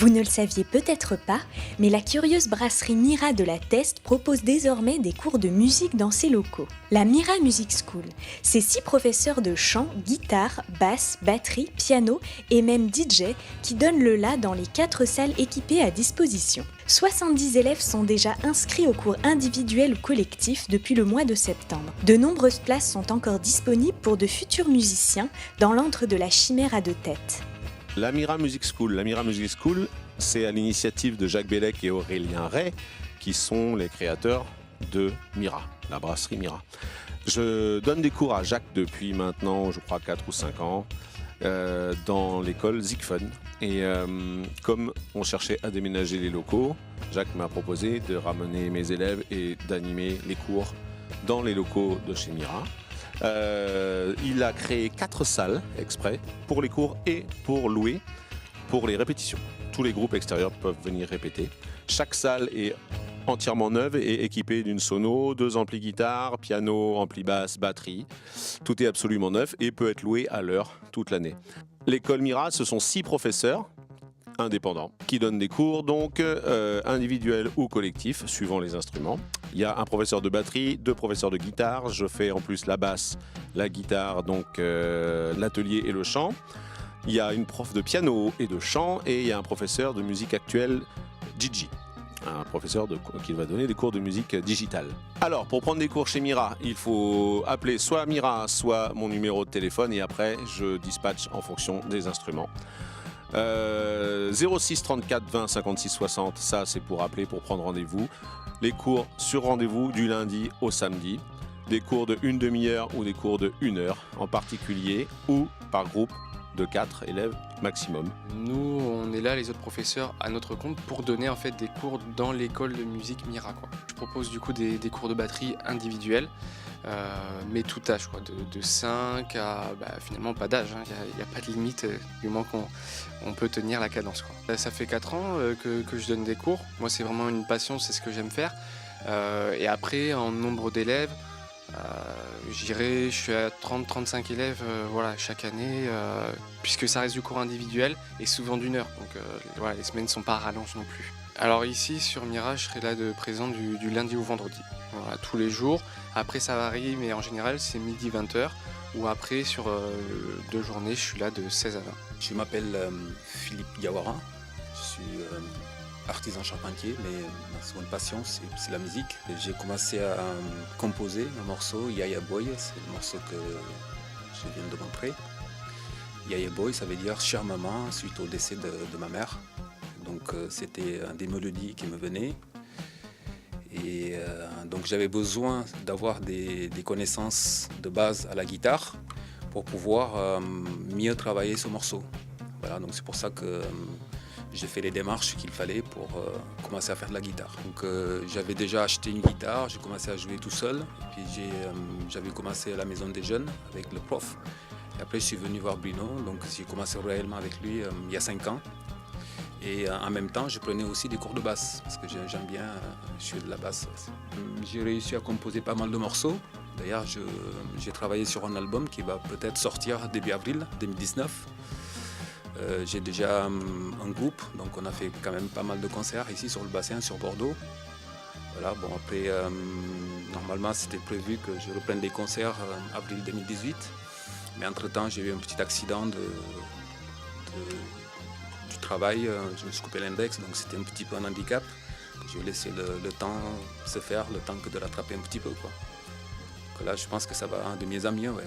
Vous ne le saviez peut-être pas, mais la curieuse brasserie Mira de la Teste propose désormais des cours de musique dans ses locaux. La Mira Music School, c'est 6 professeurs de chant, guitare, basse, batterie, piano et même DJ qui donnent le la dans les 4 salles équipées à disposition. 70 élèves sont déjà inscrits aux cours individuels ou collectifs depuis le mois de septembre. De nombreuses places sont encore disponibles pour de futurs musiciens dans l'antre de la chimère à 2 têtes. La Mira Music School. La Mira Music School, c'est à l'initiative de Jacques Bellec et Aurélien Ray, qui sont les créateurs de Mira, la brasserie Mira. Je donne des cours à Jacques depuis maintenant, je crois, 4 ou 5 ans, dans l'école Zigfun. Et comme on cherchait à déménager les locaux, Jacques m'a proposé de ramener mes élèves et d'animer les cours dans les locaux de chez Mira. Il a créé 4 salles exprès pour les cours et pour louer pour les répétitions. Tous les groupes extérieurs peuvent venir répéter. Chaque salle est entièrement neuve et équipée d'une sono, 2 amplis guitare, piano, ampli basse, batterie. Tout est absolument neuf et peut être loué à l'heure toute l'année. L'école Mira, ce sont 6 professeurs indépendants qui donnent des cours donc individuels ou collectifs suivant les instruments. Il y a un professeur de batterie, 2 professeurs de guitare. Je fais en plus la basse, la guitare, donc l'atelier et le chant. Il y a une prof de piano et de chant et il y a un professeur de musique actuelle, Gigi. Un professeur qui va donner des cours de musique digitale. Alors, pour prendre des cours chez Mira, il faut appeler soit Mira, soit mon numéro de téléphone et après, je dispatche en fonction des instruments. 06 34 20 56 60, ça c'est pour appeler, pour prendre rendez-vous. Les cours sur rendez-vous du lundi au samedi. Des cours de 1 demi-heure ou des cours de 1 heure en particulier ou par groupe de 4 élèves maximum. Nous, on est là, les autres professeurs, à notre compte pour donner en fait des cours dans l'école de musique Mira, quoi. Je propose du coup des cours de batterie individuels, mais tout âge, quoi, de 5 à finalement pas d'âge, hein. Il n'y a pas de limite du moment qu'on peut tenir la cadence, quoi. Ça fait 4 ans que je donne des cours. Moi, c'est vraiment une passion, c'est ce que j'aime faire. Et après, en nombre d'élèves, je suis à 30-35 élèves voilà, chaque année, puisque ça reste du cours individuel et souvent d'1 heure, donc voilà, les semaines ne sont pas à rallonge non plus. Alors ici sur Mira, je serai là de présent du lundi au vendredi, voilà, tous les jours. Après ça varie, mais en général c'est midi 20h, ou après sur 2 journées je suis là de 16 à 20. Je m'appelle Philippe Diawara, je suis artisan charpentier, mais ma seconde passion c'est la musique. J'ai commencé à composer un morceau, Yaya Boy, c'est le morceau que je viens de montrer. Yaya Boy, ça veut dire chère maman, suite au décès de ma mère. Donc c'était des mélodies qui me venaient. Et donc j'avais besoin d'avoir des connaissances de base à la guitare pour pouvoir mieux travailler ce morceau. Voilà, donc c'est pour ça que j'ai fait les démarches qu'il fallait pour commencer à faire de la guitare. Donc j'avais déjà acheté une guitare, j'ai commencé à jouer tout seul. Et puis j'avais commencé à la maison des jeunes avec le prof. Et après je suis venu voir Bruno, donc j'ai commencé réellement avec lui il y a 5 ans. Et en même temps je prenais aussi des cours de basse, parce que j'aime bien jouer de la basse. J'ai réussi à composer pas mal de morceaux. D'ailleurs j'ai travaillé sur un album qui va peut-être sortir début avril 2019. J'ai déjà un groupe, donc on a fait quand même pas mal de concerts ici sur le bassin, sur Bordeaux. Voilà, bon après, normalement c'était prévu que je reprenne des concerts avril 2018, mais entre-temps j'ai eu un petit accident du travail, je me suis coupé l'index, donc c'était un petit peu un handicap. Je vais laisser le temps se faire, le temps que de rattraper un petit peu, quoi. Donc là je pense que ça va de mieux en mieux, ouais.